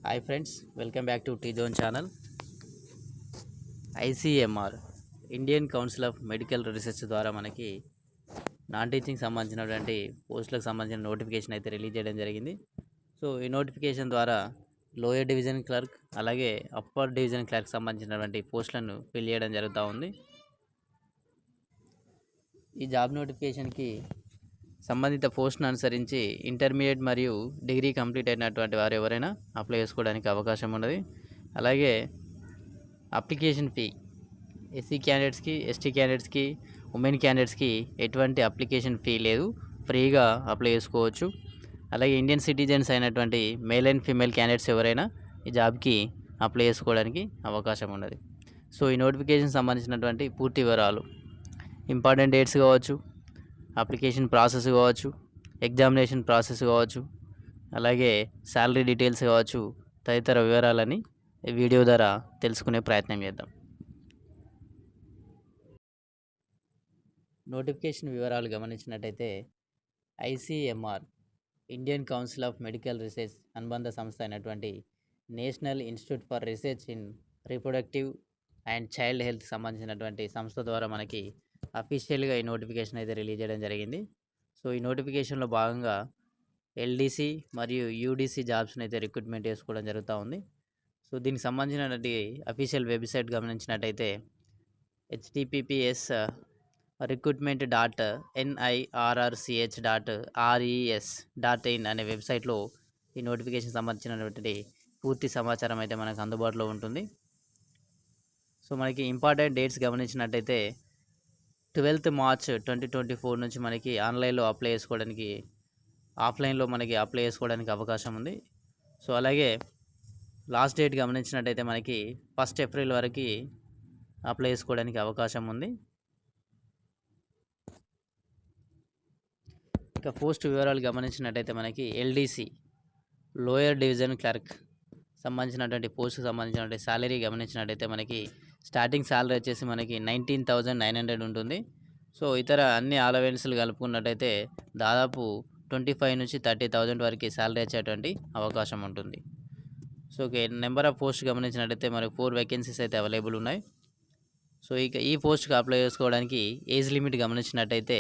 Hi friends, welcome back to tea zone channel. ICMR Indian council of medical research ద్వారా మనకి non teaching సంబంధించినటువంటి పోస్టులకు సంబంధించిన notification అయితే రిలీజ్ చేయడం జరిగింది. సో ఈ నోటిఫికేషన్ ద్వారా లోయర్ డివిజన్ క్లర్క్ అలాగే అప్పర్ డివిజన్ క్లర్క్ సంబంధించినటువంటి పోస్టులను ఫిల్ చేయడం జరుగుతూ ఉంది. ఈ జాబ్ నోటిఫికేషన్కి సంబంధిత పోస్ట్ను అనుసరించి ఇంటర్మీడియట్ మరియు డిగ్రీ కంప్లీట్ అయినటువంటి వారు ఎవరైనా అప్లై చేసుకోవడానికి అవకాశం ఉన్నది. అలాగే అప్లికేషన్ ఫీ ఎస్సీ క్యాండిడేట్స్కి, ఎస్టీ క్యాండిడేట్స్కి, ఉమెన్ క్యాండిడేట్స్కి ఎటువంటి అప్లికేషన్ ఫీ లేదు, ఫ్రీగా అప్లై చేసుకోవచ్చు. అలాగే ఇండియన్ సిటిజన్స్ అయినటువంటి మేల్ అండ్ ఫీమేల్ క్యాండిడేట్స్ ఎవరైనా ఈ జాబ్కి అప్లై చేసుకోవడానికి అవకాశం ఉన్నది. సో ఈ నోటిఫికేషన్ సంబంధించినటువంటి పూర్తి వివరాలు, ఇంపార్టెంట్ డేట్స్ కావచ్చు, అప్లికేషన్ ప్రాసెస్ కావచ్చు, ఎగ్జామినేషన్ ప్రాసెస్ కావచ్చు, అలాగే శాలరీ డీటెయిల్స్ కావచ్చు, తదితర వివరాలని వీడియో ద్వారా తెలుసుకునే ప్రయత్నం చేద్దాం. నోటిఫికేషన్ వివరాలు గమనించినట్టయితే ICMR Indian council of medical research అనుబంధ సంస్థ అయినటువంటి national institute for Research in reproductive and Child health సంబంధించినటువంటి సంస్థ ద్వారా మనకి అఫీషియల్గా ఈ నోటిఫికేషన్ అయితే రిలీజ్ చేయడం జరిగింది. సో ఈ నోటిఫికేషన్లో భాగంగా ఎల్డీసీ మరియు యూడీసీ జాబ్స్ని అయితే రిక్రూట్మెంట్ చేసుకోవడం జరుగుతూ ఉంది. సో దీనికి సంబంధించినటువంటి అఫీషియల్ వెబ్సైట్ గమనించినట్టయితే https://recruitment.nirrch.res.in అనే వెబ్సైట్లో ఈ నోటిఫికేషన్ సంబంధించినటువంటి పూర్తి సమాచారం అయితే మనకు అందుబాటులో ఉంటుంది. సో మనకి ఇంపార్టెంట్ డేట్స్ గమనించినట్టయితే 12th March 2024 నుంచి మనకి ఆన్లైన్లో అప్లై చేసుకోవడానికి, ఆఫ్లైన్లో మనకి అప్లై చేసుకోవడానికి అవకాశం ఉంది. సో అలాగే లాస్ట్ డేట్ గమనించినట్టయితే మనకి 1st April వరకు అప్లై చేసుకోవడానికి అవకాశం ఉంది. ఇక పోస్ట్ వివరాలు గమనించినట్టయితే మనకి ఎల్డీసీ లోయర్ డివిజన్ క్లర్క్ సంబంధించినటువంటి పోస్ట్కి సంబంధించినటువంటి శాలరీ గమనించినట్టయితే మనకి స్టార్టింగ్ శాలరీ వచ్చేసి మనకి 19,900 ఉంటుంది. సో ఇతర అన్ని అలవెన్స్లు కలుపుకున్నట్టయితే దాదాపు 25 నుంచి 30,000 వరకు శాలరీ వచ్చేటువంటి అవకాశం ఉంటుంది. సో నెంబర్ ఆఫ్ పోస్ట్ గమనించినట్టయితే మనకి 4 వేకెన్సీస్ అయితే అవైలబుల్ ఉన్నాయి. సో ఇక ఈ పోస్ట్కి అప్లై చేసుకోవడానికి ఏజ్ లిమిట్ గమనించినట్టయితే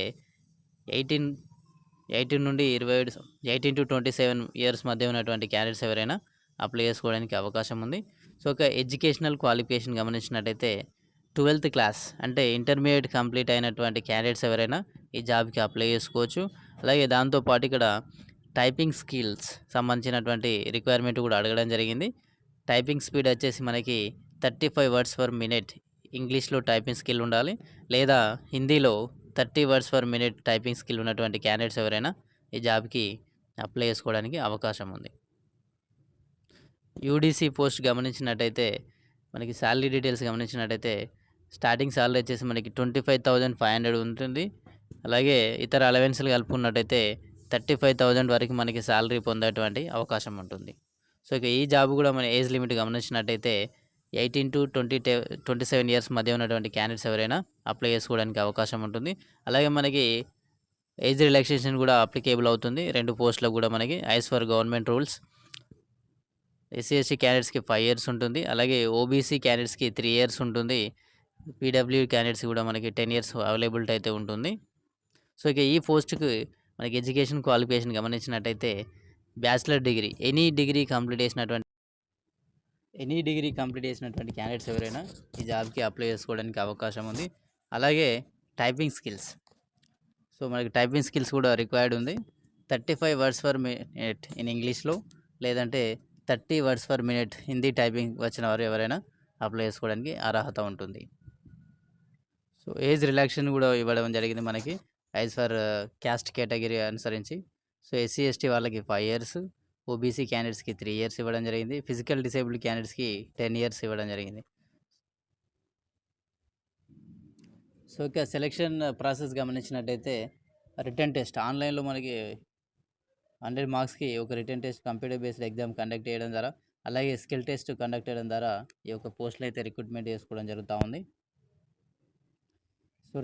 18 నుండి 18 to 27 ఇయర్స్ మధ్య ఉన్నటువంటి క్యాండిడేట్స్ ఎవరైనా అప్లై చేసుకోవడానికి అవకాశం ఉంది. సో ఒక ఎడ్యుకేషనల్ క్వాలిఫికేషన్ గమనించినట్టయితే 12th క్లాస్ అంటే ఇంటర్మీడియట్ కంప్లీట్ అయినటువంటి క్యాండిడేట్స్ ఎవరైనా ఈ జాబ్కి అప్లై చేసుకోవచ్చు. అలాగే దాంతోపాటు ఇక్కడ టైపింగ్ స్కిల్స్ సంబంధించినటువంటి రిక్వైర్మెంట్ కూడా అడగడం జరిగింది. టైపింగ్ స్పీడ్ వచ్చేసి మనకి 35 words per minute ఇంగ్లీష్లో టైపింగ్ స్కిల్ ఉండాలి, లేదా హిందీలో 30 words per minute typing skill ఉన్నటువంటి క్యాండిడేట్స్ ఎవరైనా ఈ జాబ్కి అప్లై చేసుకోవడానికి అవకాశం ఉంది. యూడీసీ పోస్ట్ గమనించినట్టయితే మనకి శాలరీ డీటెయిల్స్ గమనించినట్టయితే స్టార్టింగ్ శాలరీ వచ్చేసి మనకి 25,500 ఉంటుంది. అలాగే ఇతర అలవెన్స్లు కలుపుకున్నట్టయితే 35,000 వరకు మనకి శాలరీ పొందేటువంటి అవకాశం ఉంటుంది. సో ఇక ఈ జాబ్ కూడా మన ఏజ్ లిమిట్ గమనించినట్టయితే 18 to 27 ఇయర్స్ మధ్య ఉన్నటువంటి క్యాండిడేట్స్ ఎవరైనా అప్లై చేసుకోవడానికి అవకాశం ఉంటుంది. అలాగే మనకి ఏజ్ రిలాక్సేషన్ కూడా అప్లికేబుల్ అవుతుంది 2 పోస్టులకు కూడా మనకి as per government rules. SC ST క్యాండిడేట్స్కి 5 years ఉంటుంది. అలాగే ఓబీసీ క్యాండిడేట్స్కి 3 years ఉంటుంది. పీడబ్ల్యూ క్యాండిడేట్స్ కూడా మనకి 10 years అవైలబిలిటీ అయితే ఉంటుంది. సో ఇక ఈ పోస్ట్కి మనకి ఎడ్యుకేషన్ క్వాలిఫికేషన్ గమనించినట్టయితే bachelor degree, any degree complete చేసినటువంటి క్యాండిడేట్స్ ఎవరైనా ఈ జాబ్కి అప్లై చేసుకోవడానికి అవకాశం ఉంది. అలాగే టైపింగ్ స్కిల్స్, సో మనకి టైపింగ్ స్కిల్స్ కూడా రిక్వైర్డ్ ఉంది. 35 words per minute ఇన్ ఇంగ్లీష్లో, లేదంటే 30 words per minute Hindi typing వచ్చిన వారు ఎవరైనా అప్లై చేసుకోవడానికి అర్హత ఉంటుంది. సో ఏజ్ రిలాక్సేషన్ కూడా ఇవ్వడం జరిగింది మనకి యాజ్ ఫర్ క్యాస్ట్ కేటగిరీ అనుసరించి. సో ఎస్సీ ఎస్టీ వాళ్ళకి 5 years, ఓబీసీ క్యాండిడేట్స్కి 3 years ఇవ్వడం జరిగింది. ఫిజికల్ డిసేబుల్డ్ క్యాండిడేట్స్కి 10 years ఇవ్వడం జరిగింది. సో ఇక సెలెక్షన్ ప్రాసెస్ గమనించినట్టయితే రిటర్న్ టెస్ట్ ఆన్లైన్లో మనకి 100 marksకి ఒక return test computer based exam conduct చేయడం ద్వారా, అలాగే స్కిల్ టెస్ట్ కండక్ట్ చేయడం ద్వారా ఈ యొక్క పోస్టులు అయితే రిక్రూట్మెంట్ చేసుకోవడం జరుగుతూ ఉంది. సో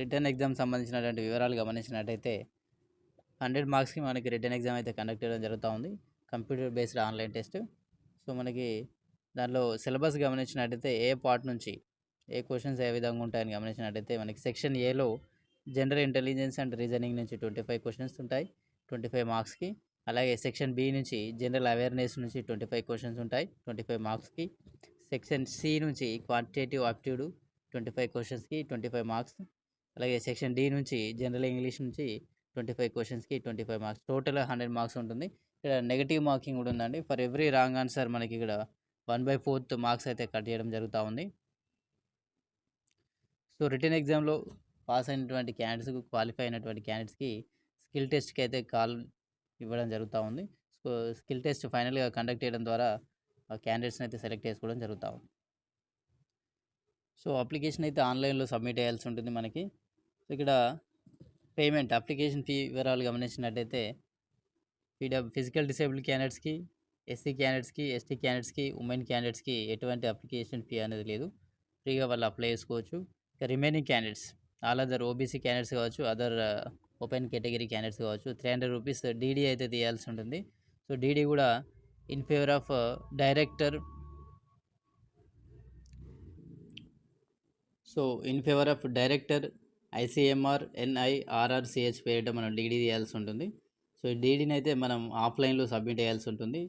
రిటర్న్ ఎగ్జామ్ సంబంధించినటువంటి వివరాలు గమనించినట్టయితే 100 marksకి మనకి రిటర్న్ ఎగ్జామ్ అయితే కండక్ట్ చేయడం జరుగుతూ ఉంది, computer based online test. So, మనకి దానిలో సిలబస్ గమనించినట్టయితే ఏ పార్ట్ నుంచి ఏ క్వెషన్స్ ఏ విధంగా ఉంటాయని గమనించినట్టయితే మనకి సెక్షన్ ఏలో జనరల్ ఇంటెలిజెన్స్ అండ్ రీజనింగ్ నుంచి 25 క్వెషన్స్ ఉంటాయి 25 మార్క్స్‌కి. అలాగే సెక్షన్ బి నుంచి జనరల్ అవేర్‌నెస్ నుంచి 25 క్వెషన్స్ ఉంటాయి 25 మార్క్స్‌కి. సెక్షన్ సి నుంచి క్వాంటిటేటివ్ ఆప్టిట్యూడ్ 25 క్వెషన్స్‌కి 25 మార్క్స్. అలాగే సెక్షన్ డి నుంచి జనరల్ ఇంగ్లీష్ నుంచి 25 క్వెషన్స్‌కి 25 మార్క్స్. టోటల్ 100 మార్క్స్ ఉంటుంది. ఇక్కడ నెగెటివ్ మార్కింగ్ కూడా ఉందండి. ఫర్ ఎవ్రీ రాంగ్ ఆన్సర్ మనకి ఇక్కడ 1/4 మార్క్స్ అయితే కట్ చేయడం జరుగుతా ఉంది. సో, రిటన్ ఎగ్జామ్‌లో పాస్ అయినటువంటి క్యాండిడేట్స్‌కి, క్వాలిఫై అయినటువంటి క్యాండిడేట్స్‌కి స్కిల్ టెస్ట్‌కి అయితే కాల్ ఇవ్వడం జరుగుతా ఉంది. సో, స్కిల్ టెస్ట్ ఫైనల్‌గా కండక్ట్ చేయడం ద్వారా ఆ క్యాండిడేట్స్‌ని అయితే సెలెక్ట్ చేసుకోవడం జరుగుతా ఉంది. సో, అప్లికేషన్ అయితే ఆన్‌లైన్‌లో సబ్మిట్ చేయాల్సి ఉంటుంది మనకి. సో, ఇక్కడ పేమెంట్ అప్లికేషన్ ఫీ వివరాలు గమనించినట్టయితే ఫిజికల్ డిసేబుల్డ్ క్యాండిడేట్స్‌కి, ఎస్సీ క్యాండిడేట్స్‌కి, ఎస్టీ క్యాండిడేట్స్‌కి, ఉమెన్ క్యాండిడేట్స్‌కి ఎటువంటి అప్లికేషన్ ఫీ అనేది లేదు. ఫ్రీగా వాళ్ళు అప్లై చేసుకోవచ్చు. ఇక remaining candidates all other OBC candidates కావచ్చు, అదర్ ఓపెన్ కేటగిరీ క్యాండిడేట్స్ కావచ్చు, ₹300 డీడీ అయితే తీయాల్సి ఉంటుంది. సో, డీడీ కూడా in favour of director ICMR NIRRCH పేరిట మనం డీడీ తీయాల్సి ఉంటుంది. సో, ఈ డీడీని అయితే మనం ఆఫ్‌లైన్‌లో సబ్మిట్ చేయాల్సి ఉంటుంది.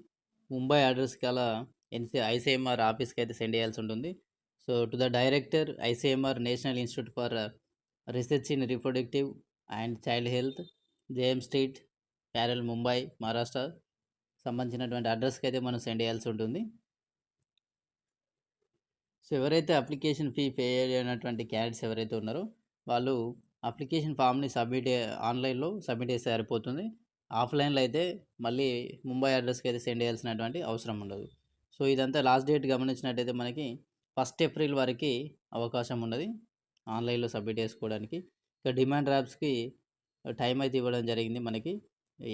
ముంబై అడ్రస్‌కి అలా ఐసీఎంఆర్ ఆఫీస్‌కి అయితే సెండ్ చేయాల్సి ఉంటుంది. So, to the director ICMR National Institute for Research in Reproductive and Child Health, JM Street, Parel, Mumbai, Maharashtra సంబంధించినటువంటి అడ్రస్‌కి అయితే మనం సెండ్ చేయాల్సి ఉంటుంది. సో, ఎవరైతే అప్లికేషన్ ఫీ పే చేయనటువంటి క్యాండిడేట్స్ ఎవరైతే ఉన్నారో వాళ్ళు అప్లికేషన్ ఫామ్‌ని ఆన్‌లైన్‌లో సబ్మిట్ చేస్తే సరిపోతుంది. ఆఫ్‌లైన్‌లో అయితే మళ్ళీ ముంబై అడ్రస్‌కి అయితే సెండ్ చేయాల్సినటువంటి అవసరం ఉండదు. సో, ఇదంతా లాస్ట్ డేట్ గమనించినట్టయితే మనకి 1 ఏప్రిల్ వరకి అవకాశం ఉన్నది ఆన్‌లైన్‌లో సబ్మిట్ చేసుకోవడానికి. ఇక డిమాండ్ డ్రాఫ్ట్స్‌కి టైం అయితే ఇవ్వడం జరిగింది మనకి.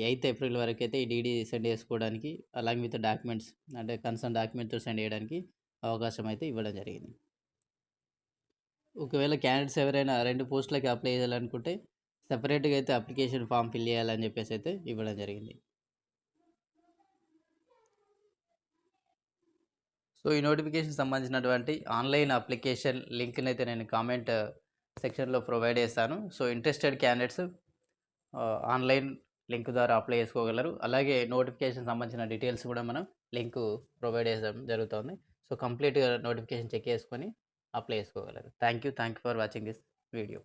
8 ఏప్రిల్ వరకైతే ఈ డీడీ సెండ్ చేసుకోవడానికి అలాంగ్ విత్ డాక్యుమెంట్స్ అంటే కన్సర్న్ డాక్యుమెంట్‌తో సెండ్ చేయడానికి అవకాశం అయితే ఇవ్వడం జరిగింది. ఒకవేళ క్యాండిడేట్స్ ఎవరైనా 2 పోస్టులకి అప్లై చేయాలనుకుంటే సెపరేట్‌గా అయితే అప్లికేషన్ ఫామ్ ఫిల్ చేయాలని చెప్పేసి అయితే ఇవ్వడం జరిగింది. సో, ఈ నోటిఫికేషన్‌కి సంబంధించినటువంటి ఆన్‌లైన్ అప్లికేషన్ లింక్‌ని అయితే నేను కామెంట్ సెక్షన్‌లో ప్రొవైడ్ చేస్తాను. So, interested candidates online link ద్వారా అప్లై చేసుకోగలరు. అలాగే నోటిఫికేషన్ సంబంధించిన డీటెయిల్స్ కూడా మనం లింకు ప్రొవైడ్ చేయడం జరుగుతుంది. సో, కంప్లీట్‌గా నోటిఫికేషన్ చెక్ చేసుకొని అప్లై చేసుకోగలరు. Thank you for watching this video.